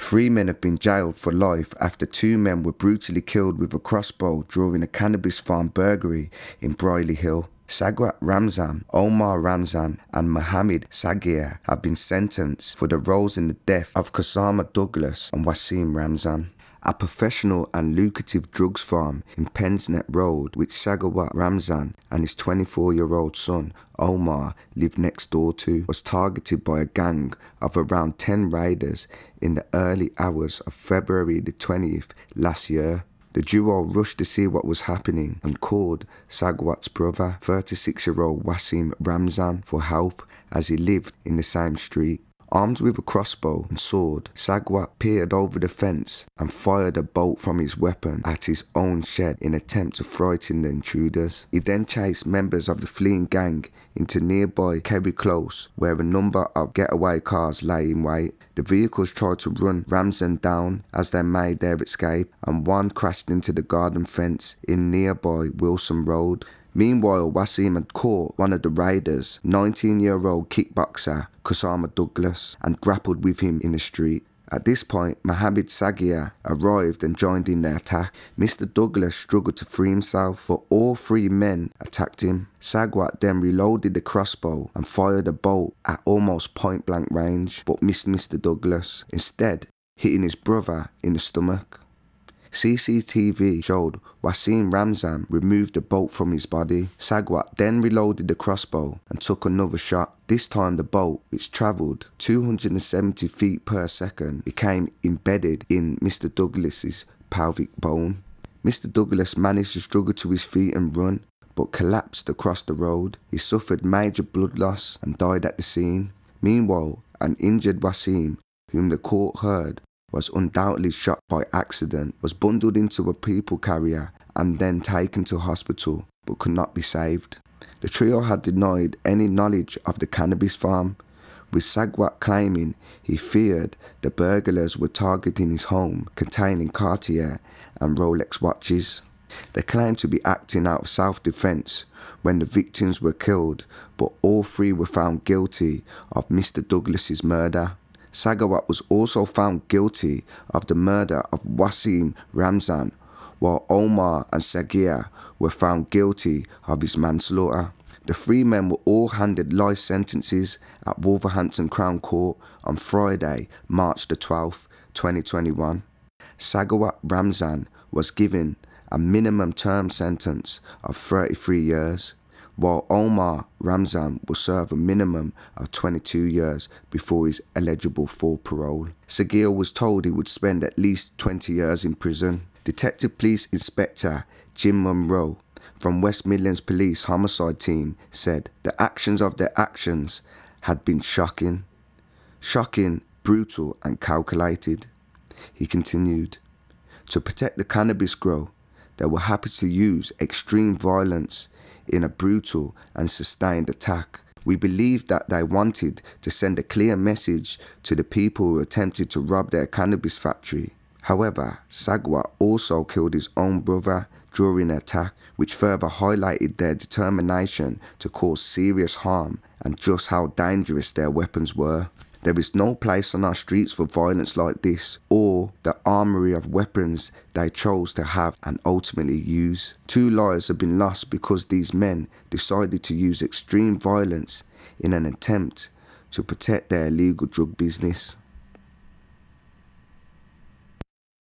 3 men have been jailed for life after 2 men were brutally killed with a crossbow during a cannabis farm burglary in Brierley Hill. Sagwat Ramzan, Omar Ramzan and Mohammed Sagir have been sentenced for the roles in the death of Kusama Douglas and Wasim Ramzan. A professional and lucrative drugs farm in Pensnet Road, which Sagawat Ramzan and his 24-year-old son Omar lived next door to, was targeted by a gang of around 10 raiders in the early hours of February the 20th last year. The duo rushed to see what was happening and called Sagwat's brother, 36-year-old Wasim Ramzan, for help as he lived in the same street. Armed with a crossbow and sword, Sagwat peered over the fence and fired a bolt from his weapon at his own shed in an attempt to frighten the intruders. He then chased members of the fleeing gang into nearby Kerry Close, where a number of getaway cars lay in wait. The vehicles tried to run Ramzan down as they made their escape, and one crashed into the garden fence in nearby Wilson Road. Meanwhile, Wasim had caught one of the raiders, 19-year-old kickboxer Kusama Douglas, and grappled with him in the street. At this point, Mohammed Sagir arrived and joined in the attack. Mr. Douglas struggled to free himself, but all 3 men attacked him. Sagwat then reloaded the crossbow and fired a bolt at almost point-blank range, but missed Mr. Douglas, instead hitting his brother in the stomach. CCTV showed Wasim Ramzan remove the bolt from his body. Sagwat then reloaded the crossbow and took another shot. This time the bolt, which travelled 270 feet per second, became embedded in Mr. Douglas's pelvic bone. Mr. Douglas managed to struggle to his feet and run, but collapsed across the road. He suffered major blood loss and died at the scene. Meanwhile, an injured Wasim, whom the court heard was undoubtedly shot by accident, was bundled into a people carrier and then taken to hospital, but could not be saved. The trio had denied any knowledge of the cannabis farm, with Sagwat claiming he feared the burglars were targeting his home containing Cartier and Rolex watches. They claimed to be acting out of self-defense when the victims were killed, but all 3 were found guilty of Mr. Douglas's murder. Sagawat was also found guilty of the murder of Wasim Ramzan, while Omar and Sagir were found guilty of his manslaughter. The 3 men were all handed life sentences at Wolverhampton Crown Court on Friday, March the 12th, 2021. Sagawat Ramzan was given a minimum term sentence of 33 years, while Omar Ramzan will serve a minimum of 22 years before he's eligible for parole. Sagir was told he would spend at least 20 years in prison. Detective Police Inspector Jim Monroe from West Midlands Police Homicide Team said the actions of their actions had been shocking, brutal and calculated. He continued, to protect the cannabis grow, they were happy to use extreme violence in a brutal and sustained attack. We believe that they wanted to send a clear message to the people who attempted to rob their cannabis factory. However, Sagwat also killed his own brother during the attack, which further highlighted their determination to cause serious harm and just how dangerous their weapons were. There is no place on our streets for violence like this, or the armory of weapons they chose to have and ultimately use. 2 lives have been lost because these men decided to use extreme violence in an attempt to protect their illegal drug business.